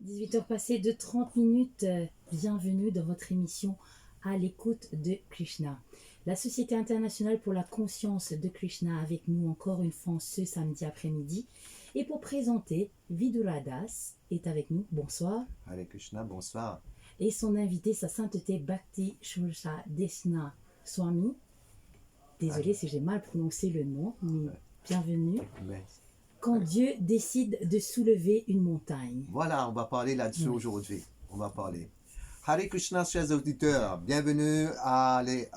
18 heures passées de 30 minutes. Bienvenue dans votre émission À l'écoute de Krishna. La Société internationale pour la conscience de Krishna avec nous encore une fois ce samedi après-midi. Et pour présenter, Vidura Das est avec nous. Bonsoir. Hare Krishna, bonsoir. Et son invité, sa sainteté Bhakti Shulsha Desna Swami. Désolé si j'ai mal prononcé le nom, mais bienvenue. Quand Dieu décide de soulever une montagne. Voilà, on va parler là-dessus aujourd'hui. On va parler. Hare Krishna, chers auditeurs. Bienvenue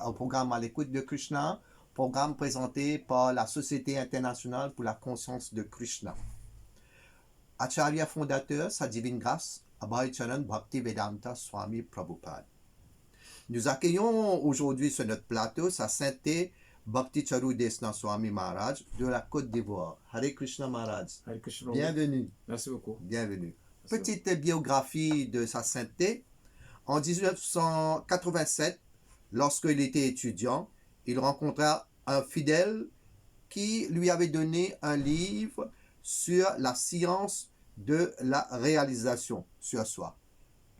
au programme À l'écoute de Krishna, programme présenté par la Société internationale pour la conscience de Krishna. Acharya fondateur, sa divine grâce, Abhay Charan Bhaktivedanta Swami Prabhupada. Nous accueillons aujourd'hui sur notre plateau sa sainteté Bhakti Charu Desna Swami Maharaj de la Côte d'Ivoire. Hare Krishna Maharaj. Hare Krishna. Bienvenue. Merci beaucoup. Bienvenue. Merci. Petite biographie de sa sainteté. En 1987, lorsqu'il était étudiant, il rencontra un fidèle qui lui avait donné un livre sur la science de la réalisation sur soi.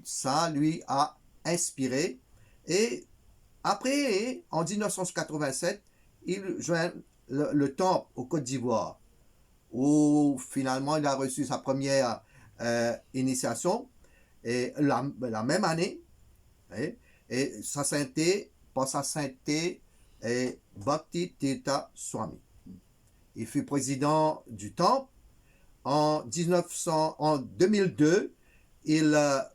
Ça lui a inspiré et après, en 1987, il joint le temple au Côte d'Ivoire où finalement il a reçu sa première initiation et la même année et sa sainteté, par sa sainteté, est Bhakti Tirtha Swami. Il fut président du temple. En 2002, il a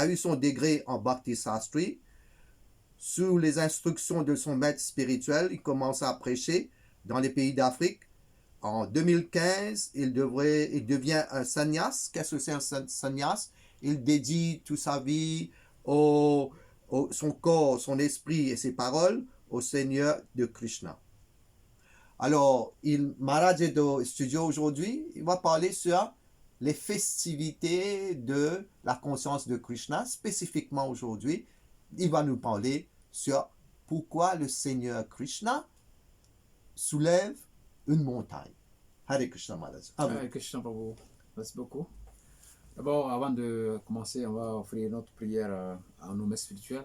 eu son degré en Bhakti Sastri. Sous les instructions de son maître spirituel, il commence à prêcher dans les pays d'Afrique. En 2015, il devient un sannyas. Qu'est-ce que c'est un sannyas? Il dédie toute sa vie, son corps, son esprit et ses paroles au Seigneur de Krishna. Alors, Maharaj est au studio aujourd'hui. Il va parler sur les festivités de la conscience de Krishna. Spécifiquement aujourd'hui, il va nous parler sur pourquoi le Seigneur Krishna soulève une montagne. Hare Krishna Maharaj. Hare Krishna Prabhu. Merci beaucoup. D'abord, avant de commencer, on va offrir notre prière à nos maîtres spirituels.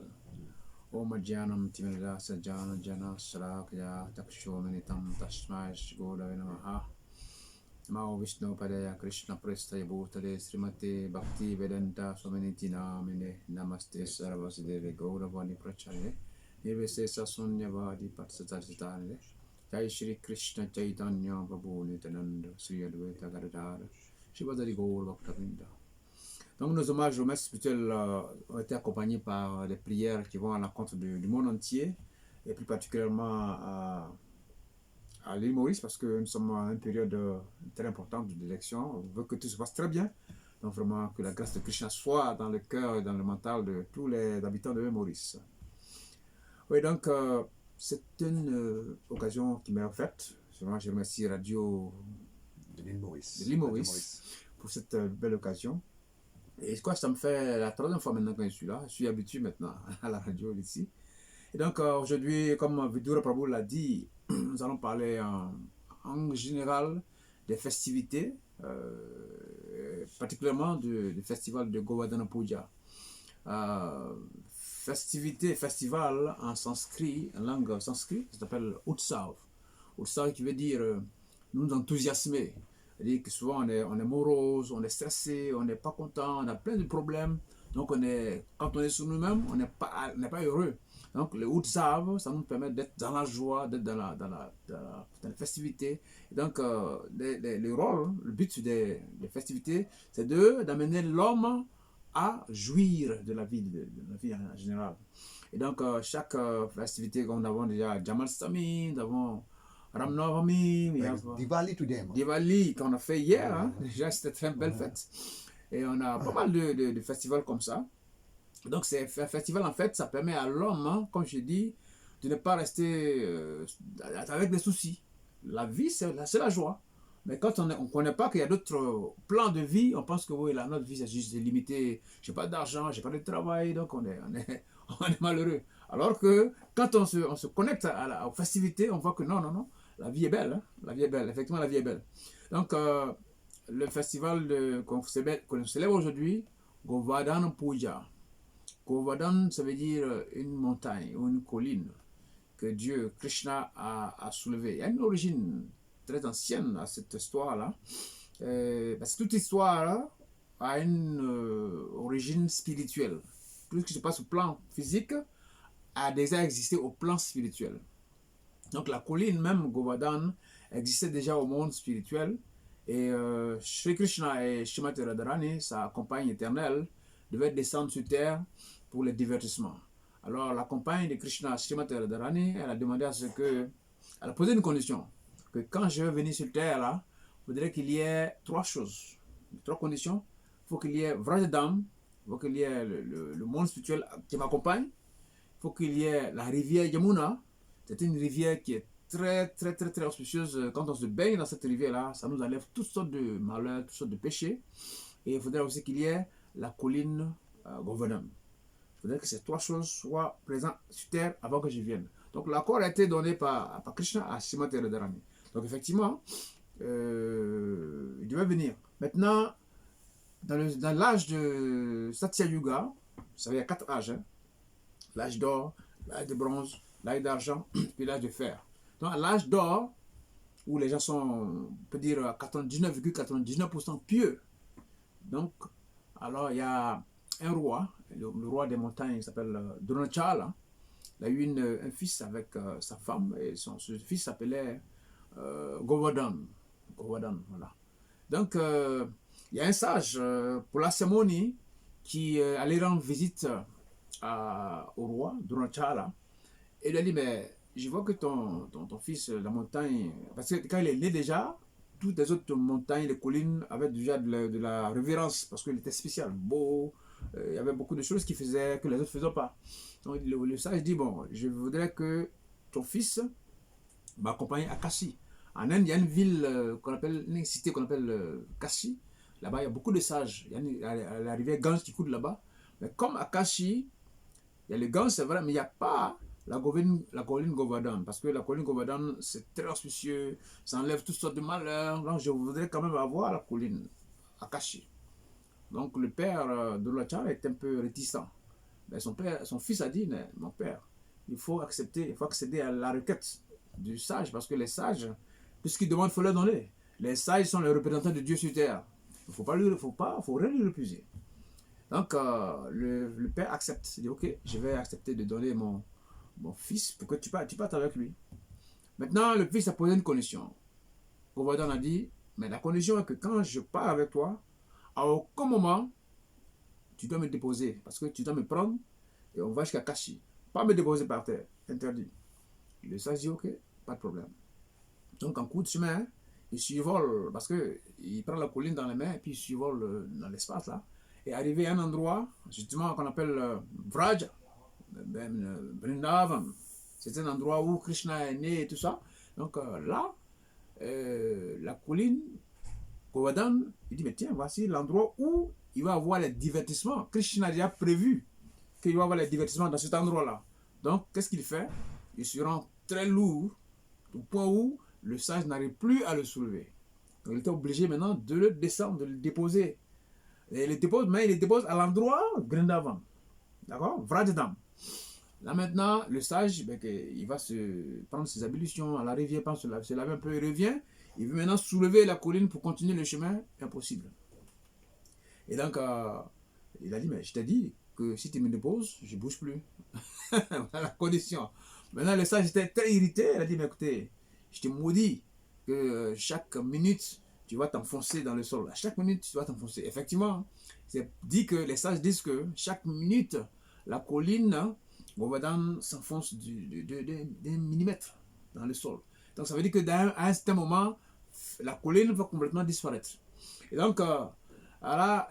Om Jnanam Timela Sajjana Jana Salakya Takshomanitam Tashmash Godavaya Namaha. Namo Vishnu Padaya Krishna Prestaya Bhutale Srimate Bhakti Vedanta Swamiti Namine Namaste Sarvasudeve Gauravani Pracharya Nirvesesa Sunyavadi Patsatarsitarne Jai Shri Krishna Chaitanya Prabhu Nityananda Sri Advaita Gadadhara Shivadari Gaur Bhaktavinda. Donc nos hommages aux maîtres spirituels ont été accompagnés par des prières qui vont à l'encontre du monde entier et plus particulièrement à l'île Maurice parce que nous sommes à une période très importante d'élection. On veut que tout se passe très bien. Donc vraiment que la grâce de Krishna soit dans le cœur et dans le mental de tous les habitants de l'île Maurice. Oui, donc c'est une occasion qui m'est offerte. Je remercie Radio de l'île Maurice. Pour cette belle occasion. Et quoi, ça me fait la troisième fois maintenant que je suis là. Je suis habitué maintenant à la radio ici. Et donc aujourd'hui, comme Vidura Prabhu l'a dit, nous allons parler en général des festivités, particulièrement du festival de Govardhana Puja. Festival en sanskrit, en langue sanskrit, ça s'appelle Utsav. Utsav qui veut dire nous enthousiasmer. C'est-à-dire que souvent on est morose, on est stressé, on n'est pas content, on a plein de problèmes. Donc quand on est sur nous-mêmes, on n'est pas heureux. Donc le Utsav, ça nous permet d'être dans la joie, d'être dans la festivité. Et donc le rôle, le but des festivités, c'est d'amener l'homme à jouir de la vie en général. Et donc chaque festivité, nous avons déjà Jamalastami, nous avons Ram Navami, Diwali qu'on a fait hier, hein. Déjà c'était très belle fête. Et on a pas mal de festivals comme ça. Donc c'est un festival en fait, ça permet à l'homme, hein, comme je dis, de ne pas rester avec des soucis. La vie c'est la joie. Mais quand on ne connaît pas qu'il y a d'autres plans de vie, on pense que oui, notre vie c'est juste limité. J'ai pas d'argent, j'ai pas de travail, donc on est malheureux. Alors que quand on se connecte aux festivités, on voit que non. La vie est belle, hein? La vie est belle, effectivement la vie est belle. Donc le festival qu'on célèbre aujourd'hui, Govardhan Puja. Govardhan, ça veut dire une montagne ou une colline que Dieu, Krishna, a soulevée. Il y a une origine très ancienne à cette histoire-là. Parce que toute histoire a une origine spirituelle. Tout ce qui se passe au plan physique a déjà existé au plan spirituel. Donc la colline même, Govardhan, existait déjà au monde spirituel. Et Sri Krishna et Srimati Radharani, sa compagne éternelle, devaient descendre sur terre pour le divertissement. Alors la compagne de Krishna, Srimati Radharani, elle a demandé à ce que... Elle a posé une condition, que quand je vais venir sur terre, là, il faudrait qu'il y ait trois choses, trois conditions. Il faut qu'il y ait Vrajdam, il faut qu'il y ait le monde spirituel qui m'accompagne, il faut qu'il y ait la rivière Yamuna. C'est une rivière qui est très auspicieuse. Quand on se baigne dans cette rivière-là, ça nous enlève toutes sortes de malheurs, toutes sortes de péchés. Et il faudrait aussi qu'il y ait la colline Govardhan. Il faudrait que ces trois choses soient présentes sur terre avant que je vienne. Donc l'accord a été donné par Krishna à Srimati Radharani. Donc effectivement, il devait venir. Maintenant, dans l'âge de Satya Yuga, vous savez, il y a 4 âges. Hein? L'âge d'or, l'âge de bronze, l'âge d'argent, puis l'âge de fer. Donc à l'âge d'or, où les gens sont, on peut dire, à 99,99% pieux. Donc, alors il y a un roi, le roi des montagnes, il s'appelle Dronachala. Il a eu un fils avec sa femme, et ce fils s'appelait Govardhan. Govardhan, voilà. Donc, il y a un sage, Pulasamoni, qui allait rendre visite au roi, Dronachala, et il lui a dit, mais je vois que ton fils, la montagne, parce que quand il est né déjà, toutes les autres montagnes, les collines avaient déjà de la révérence, parce qu'il était spécial, beau, il y avait beaucoup de choses qu'il faisait que les autres ne faisaient pas. Donc le sage dit, bon, je voudrais que ton fils m'accompagne à Kashi. En Inde, il y a une ville une cité qu'on appelle Kashi. Là-bas, il y a beaucoup de sages. Il y a la rivière Gange qui coule là-bas. Mais comme à Kashi, il y a le Gange, c'est vrai, mais il n'y a pas la colline Govardhan. Parce que la colline Govardhan, c'est très auspicieux. Ça enlève toutes sortes de malheurs. Donc, je voudrais quand même avoir la colline à Kashi. Donc, le père de Dronachala est un peu réticent. Mais son fils a dit, mais mon père, il faut accéder à la requête du sage, parce que les sages, tout ce qu'ils demandent, il faut leur donner. Les sages sont les représentants de Dieu sur terre. Il faut rien lui refuser. Donc, le père accepte. Il dit, ok, je vais accepter de donner mon fils pour que tu partes avec lui. Maintenant, le fils a posé une condition. Govardhan a dit, mais la condition est que quand je pars avec toi, à aucun moment, tu dois me déposer, parce que tu dois me prendre et on va jusqu'à Kashi. Pas me déposer par terre, interdit. Le sage dit, ok, pas de problème. Donc, en coup de chemin, il survole, parce qu'il prend la colline dans les mains, et puis il survole dans l'espace, là, et arrivé à un endroit, justement, qu'on appelle Vraja, Vrindavan. C'est un endroit où Krishna est né et tout ça. Donc là, la colline, Govardhan, il dit, mais tiens, voici l'endroit où il va avoir les divertissements. Krishna a déjà prévu qu'il va avoir les divertissements dans cet endroit-là. Donc, qu'est-ce qu'il fait? Il se rend très lourd, au point où le sage n'arrive plus à le soulever. Donc, il était obligé maintenant de le descendre, de le déposer. Et il le dépose à l'endroit Vrindavan. D'accord? Vrajdam. Là maintenant, le sage, il va se prendre ses ablutions à la rivière, se laver un peu, il revient. Il veut maintenant soulever la colline pour continuer le chemin. Impossible. Et donc, il a dit, mais je t'ai dit que si tu me déposes, je ne bouge plus. Voilà la condition. Maintenant, le sage était très irrité. Il a dit, mais écoutez, je te maudis que chaque minute, tu vas t'enfoncer dans le sol. À chaque minute, tu vas t'enfoncer. Effectivement, c'est dit que les sages disent que chaque minute, la colline Govardhan s'enfonce d'un millimètre dans le sol. Donc ça veut dire qu'à un certain moment, la colline va complètement disparaître. Et donc, la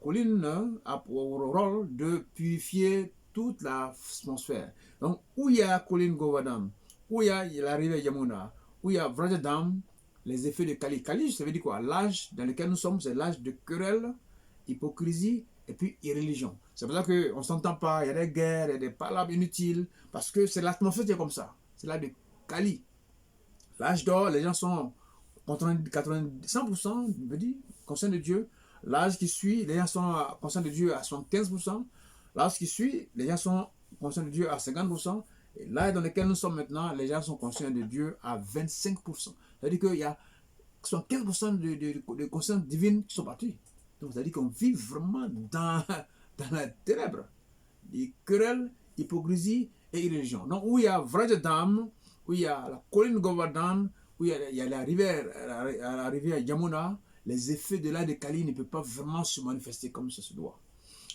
colline a pour rôle de purifier toute l'atmosphère. Donc, où il y a la colline Govardhan, où il y a la rivière Yamuna, où il y a Vrajdam, les effets de Kali. Kali, ça veut dire quoi? L'âge dans lequel nous sommes, c'est l'âge de querelle, hypocrisie et puis irréligion. C'est pour ça qu'on ne s'entend pas, il y a des guerres, il y a des palabres inutiles, parce que c'est l'atmosphère qui est comme ça. C'est l'âge de Kali. L'âge d'or, les gens sont 100%, je veux dire, conscients de Dieu. L'âge qui suit, les gens sont conscients de Dieu à 75%. L'âge qui suit, les gens sont conscients de Dieu à 50%. Et l'âge dans lequel nous sommes maintenant, les gens sont conscients de Dieu à 25%. C'est-à-dire qu'il y a 75% de conscience divine qui sont partis. Donc, c'est-à-dire qu'on vit vraiment dans la ténèbre. Les querelles, hypocrisie et irréligion. Donc, où il y a Vrajadam, où il y a la colline Govardhan, où il y a la rivière Yamuna, les effets de l'âge de Kali ne peuvent pas vraiment se manifester comme ça se doit.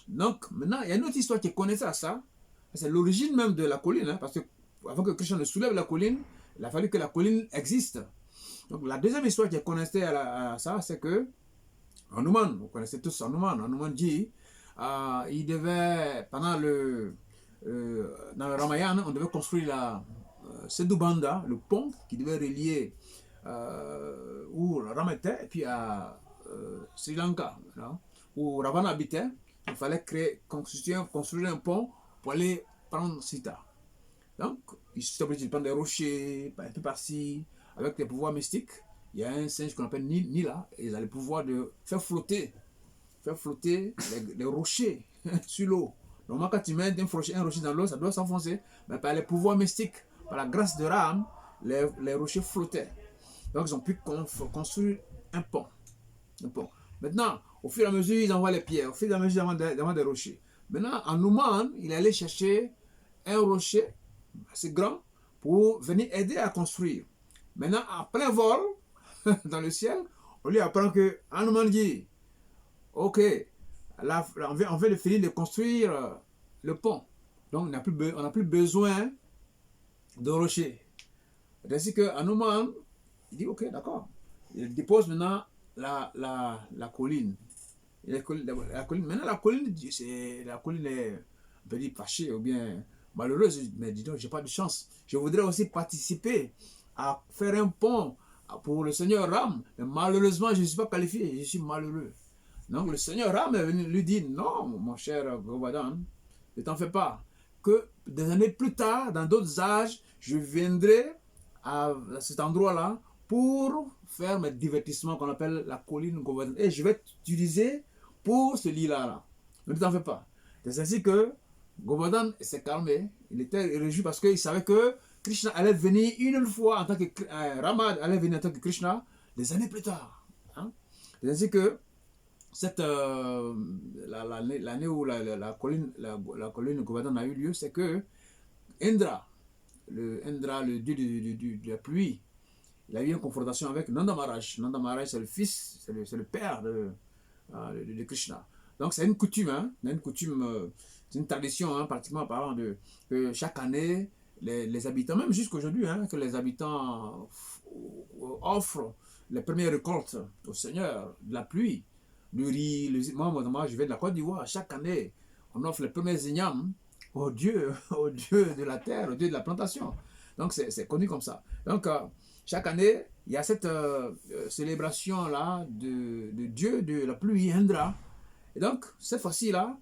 Donc, maintenant, il y a une autre histoire qui est connectée à ça. C'est l'origine même de la colline, hein, parce que avant que Krishna ne soulève la colline, il a fallu que la colline existe. Donc, la deuxième histoire qui est connectée à ça, c'est que Hanuman, vous connaissez tous Hanuman, Hanuman dit, il devait, pendant dans le Ramayana, on devait construire la Setu Bandha, le pont qui devait relier où Ram était, et puis à Sri Lanka, là, où Ravana habitait. Il fallait construire un pont pour aller prendre Sita. Donc, il s'agit de prendre des rochers, un peu par-ci, avec des pouvoirs mystiques. Il y a un singe qu'on appelle Nila, et il a le pouvoir de faire flotter les rochers sur l'eau. Normalement, quand tu mets un rocher dans l'eau, ça doit s'enfoncer. Mais par les pouvoirs mystiques, par la grâce de Ram, les rochers flottaient. Donc, ils ont pu construire un pont. Maintenant, au fur et à mesure, ils envoient les pierres. Au fur et à mesure, ils envoient des rochers. Maintenant, Hanuman, il allait chercher un rocher assez grand pour venir aider à construire. Maintenant, à plein vol, dans le ciel, on lui apprend que Hanuman dit, ok, là, on vient de finir de construire le pont. Donc, on n'a plus besoin de rocher. Ainsi que Hanuman, il dit, ok, d'accord. Il dépose maintenant la colline. Maintenant, la colline est, on peut dire, fâchée ou bien malheureuse. Mais dis donc, j'ai pas de chance. Je voudrais aussi participer à faire un pont pour le Seigneur Ram. Mais malheureusement, je ne suis pas qualifié. Je suis malheureux. Donc, le Seigneur Ram est venu lui dire, non, mon cher Govardhan, ne t'en fais pas. Que des années plus tard, dans d'autres âges, je viendrai à cet endroit-là pour faire mes divertissements qu'on appelle la colline Govardhan. Et je vais t'utiliser pour ce lit-là. Ne t'en fais pas. C'est ainsi que Govardhan s'est calmé. Il était réjoui parce qu'il savait que Krishna allait venir une fois en tant que Rama allait venir en tant que Krishna des années plus tard. Hein? C'est ainsi que l'année où la colline Govardhan a eu lieu, c'est que Indra, le dieu de la pluie, il a eu une confrontation avec Nanda Maharaj. Nanda Maharaj, c'est le fils, c'est le père de Krishna. Donc c'est une coutume, hein, c'est une tradition, hein, pratiquement parlant, que chaque année, les habitants, même jusqu'aujourd'hui, hein, que les habitants offrent les premières récoltes au Seigneur de la pluie, du riz. Moi, je viens de la Côte d'Ivoire. Chaque année, on offre les premiers ignames au Dieu de la terre, au Dieu de la plantation. Donc c'est connu comme ça. Donc chaque année, il y a cette célébration-là de Dieu de la pluie, Indra. Et donc, cette fois-ci-là,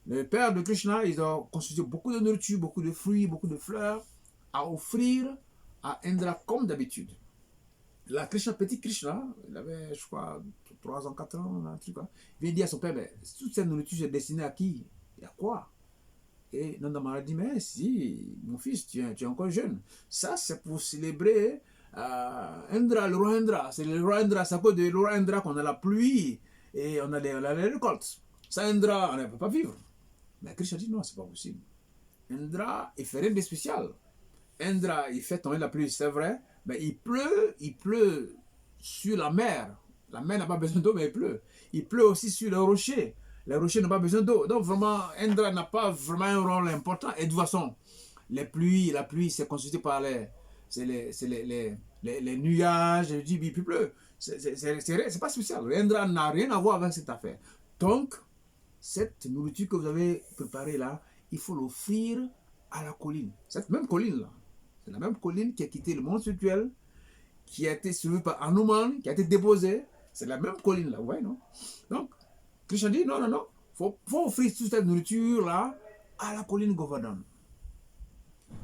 le père de Krishna, ils ont constitué beaucoup de nourriture, beaucoup de fruits, beaucoup de fleurs à offrir à Indra comme d'habitude. Là, petit Krishna, il avait, je crois, 3 ans, 4 ans, un truc. Il vient dire à son père, mais toute cette nourriture est destinée à qui? Et à quoi? Et Nanda Maharaj dit, mais si, mon fils, tu es encore jeune. Ça, c'est pour célébrer Indra, le roi Indra. C'est le roi Indra, c'est à cause de le roi Indra qu'on a la pluie et on a les récoltes. Ça, Indra, on ne peut pas vivre. Mais Krishna dit, non, c'est pas possible. Indra, il fait rien de spécial. Indra, il fait tomber la pluie, c'est vrai, mais il pleut sur la mer. La mer n'a pas besoin d'eau, mais il pleut. Il pleut aussi sur les rochers. Les rochers n'ont pas besoin d'eau. Donc vraiment, Indra n'a pas vraiment un rôle important. Et de toute façon, la pluie, c'est constitué par les nuages, il pleut. C'est pas spécial. Indra n'a rien à voir avec cette affaire. Donc, cette nourriture que vous avez préparée là, il faut l'offrir à la colline. Cette même colline là, c'est la même colline qui a quitté le monde spirituel, qui a été suivie par Hanuman, qui a été déposée. C'est la même colline là, vous voyez, non? Donc, Krishna dit, non, faut offrir toute cette nourriture là à la colline Govardhan.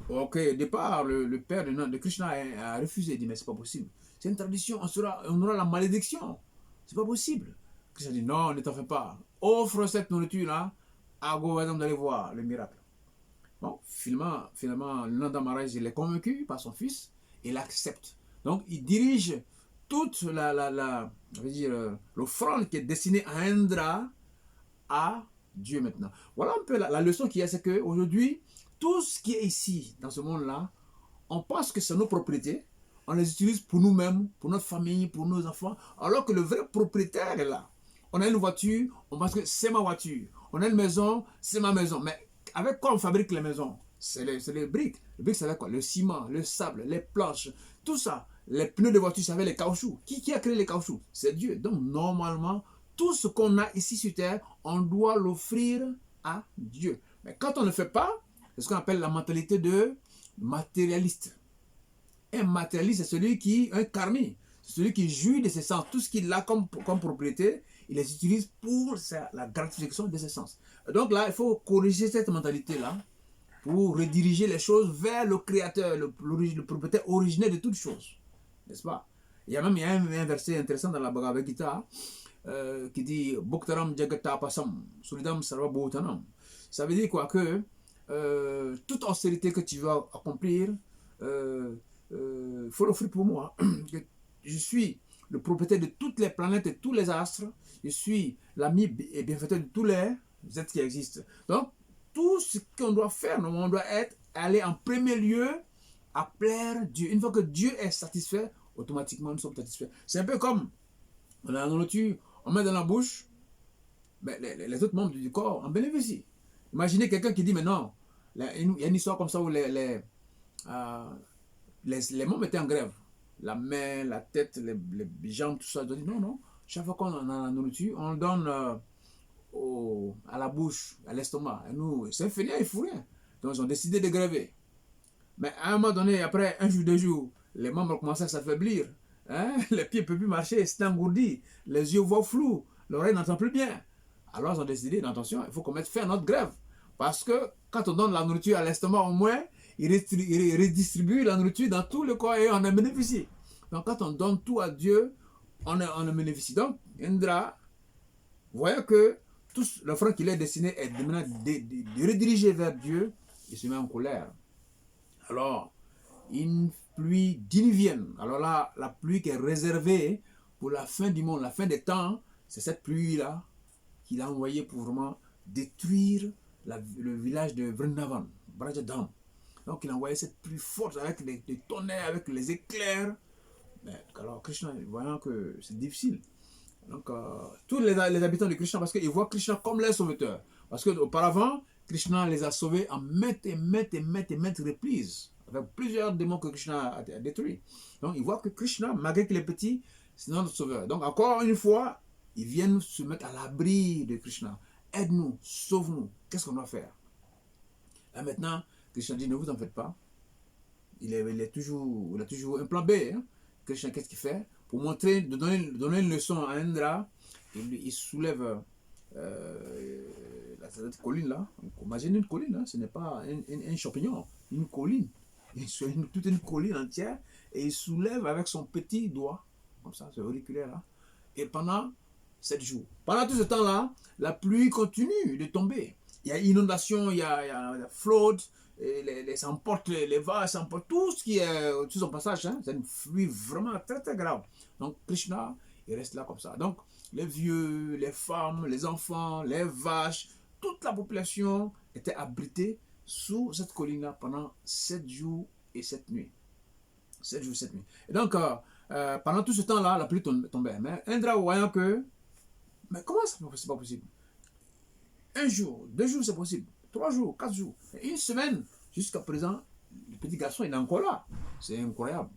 Ok, au départ, le père de Krishna a refusé, il dit, mais c'est pas possible. C'est une tradition, on aura la malédiction. C'est pas possible. Krishna dit non, ne t'en fais pas. Offre cette nourriture-là à Govardhan, d'aller voir le miracle. Bon, finalement Nanda Maharaj, il est convaincu par son fils et il accepte. Donc, il dirige toute je veux dire, l'offrande qui est destinée à Indra à Dieu maintenant. Voilà un peu la leçon qu'il y a, c'est qu'aujourd'hui, tout ce qui est ici, dans ce monde-là, on pense que c'est nos propriétés, on les utilise pour nous-mêmes, pour notre famille, pour nos enfants, alors que le vrai propriétaire est là. On a une voiture, on pense que c'est ma voiture. On a une maison, c'est ma maison. Mais avec quoi on fabrique les maisons? C'est les briques. Les briques, c'est avec quoi? Le ciment, le sable, les planches, tout ça. Les pneus de voiture, c'est avec les caoutchoucs. Qui a créé les caoutchoucs? C'est Dieu. Donc, normalement, tout ce qu'on a ici sur terre, on doit l'offrir à Dieu. Mais quand on ne le fait pas, c'est ce qu'on appelle la mentalité de matérialiste. Un matérialiste, c'est celui qui, un karmi, c'est celui qui jouit de ses sens. Tout ce qu'il a comme propriété, il les utilise pour la gratification de ses sens. Donc là, il faut corriger cette mentalité-là pour rediriger les choses vers le créateur, le propriétaire originel de toutes choses. N'est-ce pas? Il y a un verset intéressant dans la Bhagavad Gita qui dit Bhuktaram Jagatapasam Suridam Sarva Bhutanam. Ça veut dire quoi? Que toute austérité que tu vas accomplir, faut l'offrir pour moi. Je suis le propriétaire de toutes les planètes et tous les astres. Je suis l'ami et bienfaiteur de tous les êtres qui existent. Donc, tout ce qu'on doit faire, on doit aller en premier lieu à plaire Dieu. Une fois que Dieu est satisfait, automatiquement nous sommes satisfaits. C'est un peu comme on a la nourriture, on met dans la bouche, ben, les autres membres du corps en bénéficient. Imaginez quelqu'un qui dit, mais non, il y a une histoire comme ça où les membres étaient en grève. La main, la tête, les jambes, tout ça. Ils ont dit, non, chaque fois qu'on a la nourriture, on donne à la bouche, à l'estomac. Et nous, c'est fini, il ne faut rien. Donc, ils ont décidé de gréver. Mais à un moment donné, après un jour, 2 jours, les membres commencent à s'affaiblir. Hein? Les pieds ne peuvent plus marcher, c'est engourdi. Les yeux voient flou, l'oreille n'entend plus bien. Alors, ils ont décidé, attention, il faut qu'on mette fin à notre grève. Parce que quand on donne la nourriture à l'estomac, au moins, il redistribue la nourriture dans tout le corps et on en bénéficie. Donc, quand on donne tout à Dieu, on en bénéficie. Donc, Indra, voyant que l'offrande qu'il est destiné est de rediriger vers Dieu, il se met en colère. Alors, une pluie diluvienne. Alors là, la pluie qui est réservée pour la fin du monde, la fin des temps, c'est cette pluie-là qu'il a envoyée pour vraiment détruire le village de Vrindavan, Brajadam. Donc il a envoyé cette pluie forte avec des tonnerres, avec les éclairs. Mais, alors Krishna, voyant que c'est difficile, donc tous les habitants de Krishna, parce qu'ils voient Krishna comme leur sauveteur. Parce qu'auparavant, Krishna les a sauvés en maintes reprises, avec plusieurs démons que Krishna a détruits. Donc ils voient que Krishna, malgré qu'il est petit, c'est notre sauveur. Donc encore une fois, ils viennent se mettre à l'abri de Krishna. Aide-nous, sauve-nous. Qu'est-ce qu'on doit faire? Là maintenant, Krishna dit, ne vous en faites pas. Il a toujours un plan B. Hein? Krishna, qu'est-ce qu'il fait? Pour montrer, donner une leçon à Indra, il soulève cette colline-là. Imaginez une colline, hein? Ce n'est pas un champignon, une colline. Toute une colline entière, et il soulève avec son petit doigt, comme ça, ce auriculaire-là, et pendant 7 jours. Pendant tout ce temps-là, la pluie continue de tomber. Il y a inondation, il y a flood, ça emporte les vases, ça emporte tout ce qui est sur son passage. Hein. C'est une pluie vraiment très très grave. Donc Krishna, il reste là comme ça. Donc les vieux, les femmes, les enfants, les vaches, toute la population était abritée sous cette colline-là pendant 7 jours et 7 nuits. 7 jours et 7 nuits. Et donc, pendant tout ce temps-là, la pluie tombait. Mais Indra, voyant que, mais comment c'est pas possible? 1 jour, 2 jours, c'est possible. 3 jours, 4 jours, 1 semaine. Jusqu'à présent, le petit garçon, il est encore là. C'est incroyable.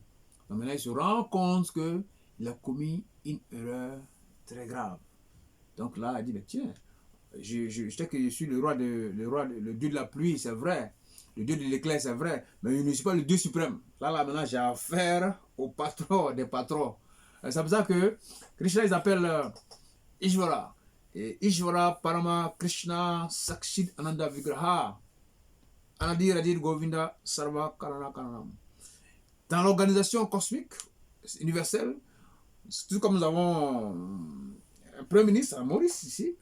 Donc maintenant, il se rend compte qu'il a commis une erreur très grave. Donc là, il dit, mais tiens, je sais que je suis le dieu de la pluie, c'est vrai. Le dieu de l'éclair, c'est vrai. Mais je ne suis pas le dieu suprême. Là, maintenant, j'ai affaire au patron des patrons. C'est pour ça que Krishna, ils appellent Ishvara. Et Ishvara Parama Krishna Sakshit Ananda Vigraha. Anadi Radir Govinda Sarva Karana Karanam. Dans l'organisation cosmique universelle, tout comme nous avons un Premier ministre, Maurice, ici,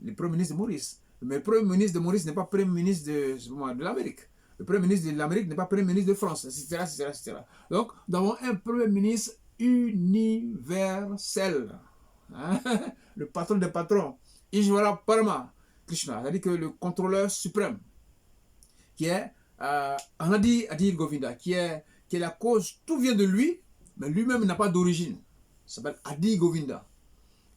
le Premier ministre de Maurice. Mais le Premier ministre de Maurice n'est pas Premier ministre de l'Amérique. Le Premier ministre de l'Amérique n'est pas Premier ministre de France, etc., etc., etc. Donc, nous avons un Premier ministre universel. Hein? Le patron des patrons, Ishvara Parama Krishna, c'est-à-dire que le contrôleur suprême, qui est Anadi Adi Govinda, qui est la cause, tout vient de lui, mais lui-même n'a pas d'origine. Il s'appelle Adi Govinda.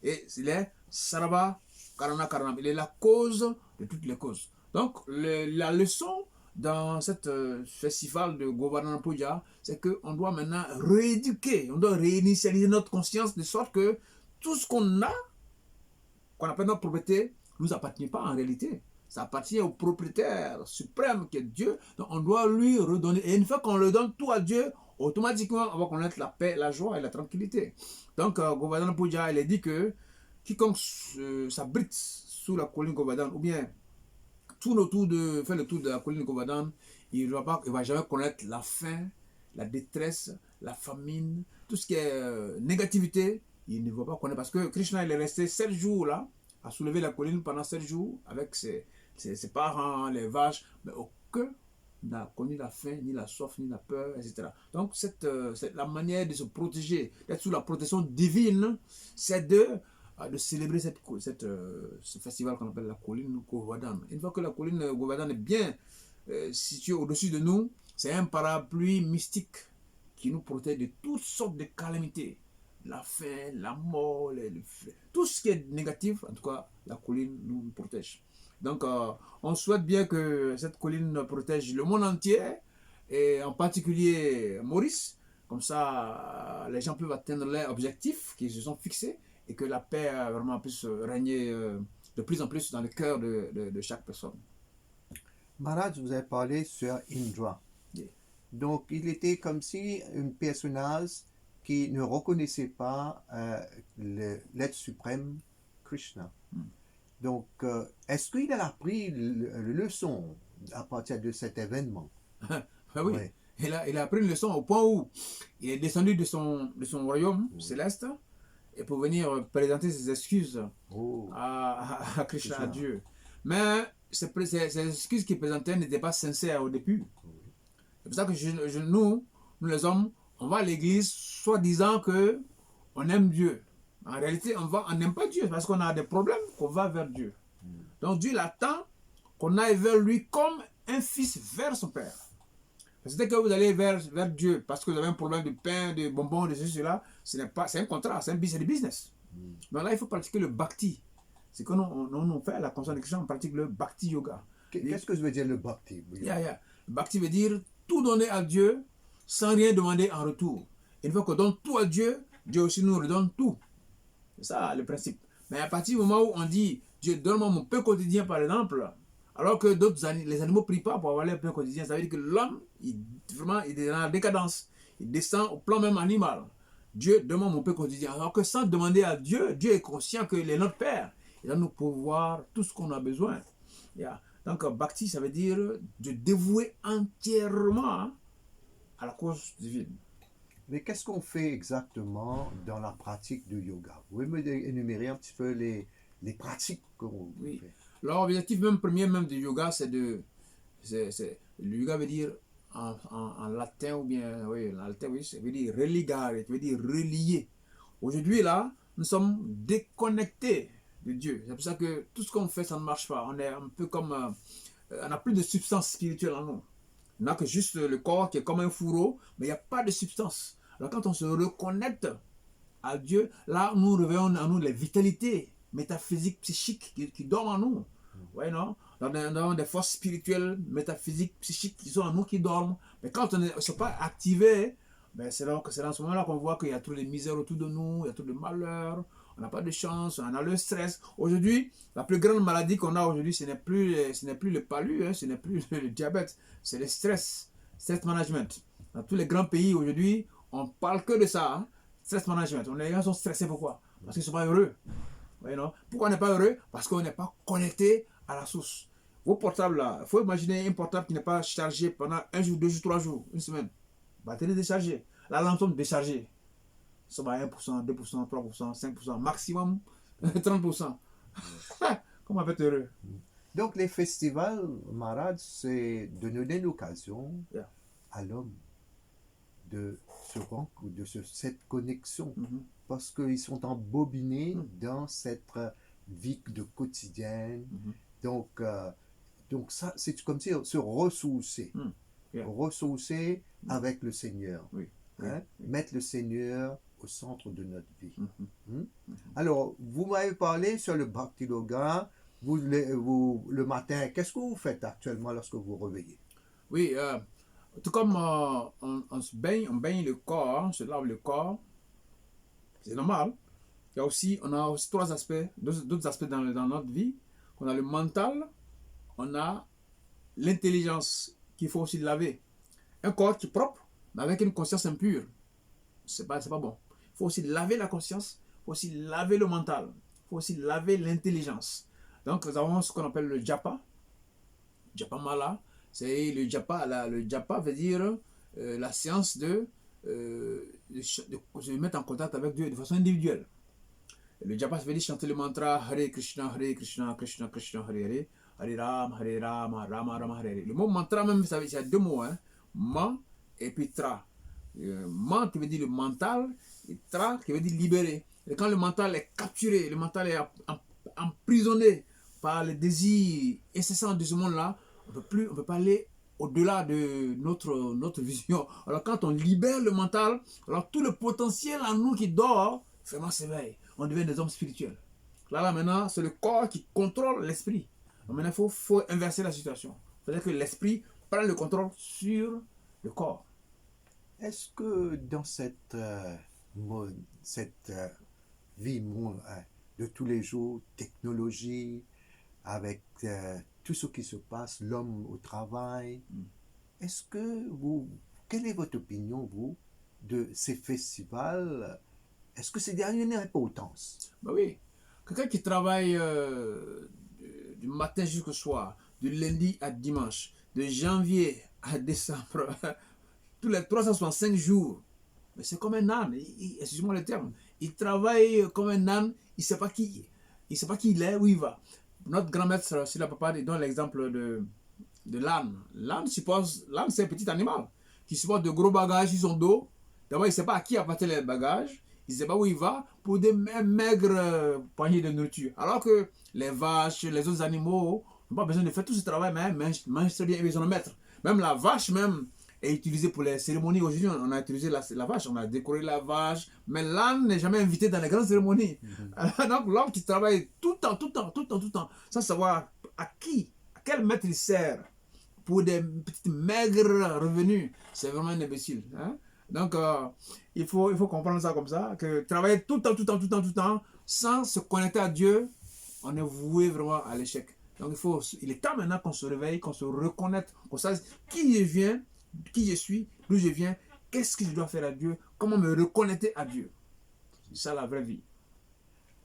Et il est Sarava Karana Karanam. Il est la cause de toutes les causes. Donc, la leçon dans cette festival de Govardhana Puja, c'est qu'on doit maintenant rééduquer, on doit réinitialiser notre conscience de sorte que tout ce qu'on a, qu'on appelle notre propriété, ne nous appartient pas en réalité. Ça appartient au propriétaire suprême qui est Dieu. Donc on doit lui redonner. Et une fois qu'on le donne tout à Dieu, automatiquement on va connaître la paix, la joie et la tranquillité. Donc Govardhana Puja, il est dit que quiconque s'abrite sous la colline Govardhana, ou bien fait le tour de la colline Govardhana, il ne va jamais connaître la faim, la détresse, la famine, tout ce qui est négativité, il ne va pas connaître. Parce que Krishna, il est resté 7 jours là, à soulever la colline pendant 7 jours, avec ses parents, les vaches, mais aucun n'a connu la faim, ni la soif, ni la peur, etc. Donc, la manière de se protéger, d'être sous la protection divine, c'est de célébrer ce festival qu'on appelle la colline Govardhana. Une fois que la colline Govardhana est bien située au-dessus de nous, c'est un parapluie mystique qui nous protège de toutes sortes de calamités. La faim, la mort, tout ce qui est négatif, en tout cas, la colline nous protège. Donc, on souhaite bien que cette colline protège le monde entier, et en particulier Maurice. Comme ça, les gens peuvent atteindre leurs objectifs qu'ils se sont fixés, et que la paix vraiment puisse régner de plus en plus dans le cœur de chaque personne. Maharaj, vous avez parlé sur Indra. Yeah. Donc, il était comme si un personnage qui ne reconnaissait pas l'être suprême Krishna. Donc, est-ce qu'il a appris la leçon à partir de cet événement? Oui, Ouais. il a appris une leçon au point où il est descendu de son royaume céleste, et pour venir présenter ses excuses à Krishna, à Dieu. Mais ces excuses qu'il présentait n'étaient pas sincères au début. C'est pour ça que nous les hommes, on va à l'église soi-disant que on aime Dieu. En réalité, on n'aime pas Dieu parce qu'on a des problèmes qu'on va vers Dieu. Donc Dieu il attend qu'on aille vers lui comme un fils vers son père. C'est que vous allez vers Dieu parce que vous avez un problème de pain, de bonbons, de ceci, cela, c'est un contrat, c'est du business. Donc là, il faut pratiquer le bhakti. C'est que nous fait à la conscience de Krishna, on pratique le bhakti yoga. Qu'est-ce que je veux dire le bhakti? Le bhakti veut dire tout donner à Dieu sans rien demander en retour. Une fois qu'on donne tout à Dieu, Dieu aussi nous redonne tout. C'est ça le principe. Mais à partir du moment où on dit Dieu donne-moi mon pain quotidien par exemple, alors que les animaux ne prient pas pour avoir leur pain quotidien, ça veut dire que l'homme, il est dans la décadence. Il descend au plan même animal. Dieu demande mon pain quotidien. Alors que sans demander à Dieu, Dieu est conscient qu'il est notre Père. Il va nous pourvoir tout ce qu'on a besoin. Donc bhakti, ça veut dire de dévouer entièrement à la cause divine. Mais qu'est-ce qu'on fait exactement dans la pratique du yoga? Vous pouvez me énumérer un petit peu les pratiques qu'on fait? L'objectif même premier même du yoga, le yoga veut dire en latin ou bien, en latin, ça veut dire religare, ça veut dire relier. Aujourd'hui là, nous sommes déconnectés de Dieu. C'est pour ça que tout ce qu'on fait, ça ne marche pas. On est un peu comme, on n'a plus de substance spirituelle en nous. On n'a que juste le corps qui est comme un fourreau, mais il n'y a pas de substance. Alors quand on se reconnecte à Dieu, là nous réveillons en nous les vitalités métaphysiques, psychiques qui dorment en nous. Ouais, non? Nous avons des forces spirituelles, métaphysiques, psychiques qui sont en nous, qui dorment. Mais quand on ne sont pas activés, ben c'est dans ce moment-là qu'on voit qu'il y a trop de misère autour de nous, il y a trop de malheur, on n'a pas de chance, on a le stress. Aujourd'hui, la plus grande maladie qu'on a aujourd'hui, ce n'est plus le palu, ce n'est plus le diabète, c'est le stress management. Dans tous les grands pays aujourd'hui, on parle que de ça, hein? Stress management. Les gens sont stressés, pourquoi? Parce qu'ils ne sont pas heureux. Ouais, non? Pourquoi on n'est pas heureux? Parce qu'on n'est pas connecté à la source. Vos portables là, il faut imaginer un portable qui n'est pas chargé pendant 1 jour, 2 jours, 3 jours, une semaine. Batterie déchargée. La lampe déchargée. Ça va à 1%, 2%, 3%, 5%, maximum 30%. Comment on peut être heureux? Donc les festivals, Maharaj, c'est de donner l'occasion Yeah. à l'homme de cette connexion, Mhm. parce qu'ils sont embobinés Mm. dans cette vie de quotidienne. Mhm. Donc ça, c'est comme si se ressourcer, Mm. Yeah. ressourcer Mm. avec le Seigneur, Oui. Oui. hein, Oui. mettre le Seigneur au centre de notre vie. Mhm. Alors, vous m'avez parlé sur le Bhakti Yoga. Le matin, qu'est-ce que vous faites actuellement lorsque vous vous réveillez? Oui, tout comme on se baigne, on baigne le corps, on se lave le corps, c'est normal. On a aussi trois aspects, d'autres aspects dans notre vie. On a le mental, on a l'intelligence qu'il faut aussi laver. Un corps qui est propre, mais avec une conscience impure, c'est pas bon. Il faut aussi laver la conscience, il faut aussi laver le mental, il faut aussi laver l'intelligence. Donc nous avons ce qu'on appelle le japa, japa mala. C'est le japa veut dire la science de se mettre en contact avec Dieu de façon individuelle. Le japa, ça veut dire chanter le mantra Hare Krishna, Krishna Krishna, Hare Hare, Hare Rama, Rama Rama, Hare Hare. Le mot mantra même, il y a deux mots, hein? Ma et puis tra. Ma qui veut dire le mental, et tra qui veut dire libérer. Et quand le mental est capturé, le mental est emprisonné par les désirs incessants de ce monde-là, on peut pas aller au-delà de notre vision. Alors quand on libère le mental, alors tout le potentiel en nous qui dort, vraiment s'éveille. On devient des hommes spirituels. Là maintenant, c'est le corps qui contrôle l'esprit. Donc maintenant, il faut inverser la situation. C'est-à-dire que l'esprit prend le contrôle sur le corps. Est-ce que dans cette vie de tous les jours, technologie, avec tout ce qui se passe, l'homme au travail, est-ce que quelle est votre opinion, vous, de ces festivals? Est-ce que c'est d'une importance? Ben oui, quelqu'un qui travaille du matin jusqu'au soir, du lundi à dimanche, de janvier à décembre, tous les 365 jours, mais c'est comme un âne, excusez-moi le terme, il travaille comme un âne, il ne sait pas qui il est, où il va. Notre grand-maître, Srila Prabhupada, donne l'exemple de l'âne. L'âne, c'est un petit animal qui supporte de gros bagages sur son dos. D'abord, il ne sait pas à qui appartiennent les bagages, il ne sait pas où il va pour des maigres poignées de nourriture. Alors que les vaches, les autres animaux n'ont pas besoin de faire tout ce travail, mais mangent très bien, ils ont un maître. Même la vache, même, est utilisée pour les cérémonies. Aujourd'hui, on a utilisé la vache, on a décoré la vache, mais l'âne n'est jamais invité dans les grandes cérémonies. Donc, l'homme qui travaille tout le temps, sans savoir à quel maître il sert, pour des petites maigres revenus, c'est vraiment un imbécile. Hein? Donc, il faut comprendre ça comme ça, que travailler tout le temps, sans se connecter à Dieu, on est voué vraiment à l'échec. Donc, il est temps maintenant qu'on se réveille, qu'on se reconnaisse, qu'on sache qui je viens, qui je suis, d'où je viens, qu'est-ce que je dois faire à Dieu, comment me reconnecter à Dieu. C'est ça la vraie vie.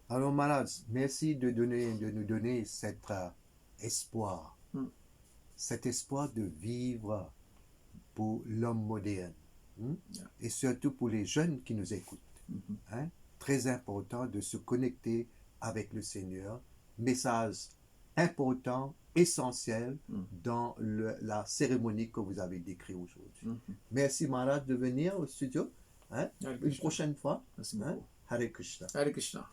Alors, Maharaj, merci de nous donner cet espoir. Cet espoir de vivre pour l'homme moderne. Et surtout pour les jeunes qui nous écoutent. Hein? Très important de se connecter avec le Seigneur. Message important, essentiel dans la cérémonie que vous avez décrite aujourd'hui. Merci Maharaj de venir au studio. Hein? Une prochaine fois. Merci hein? beaucoup. Hare Krishna. Hare Krishna.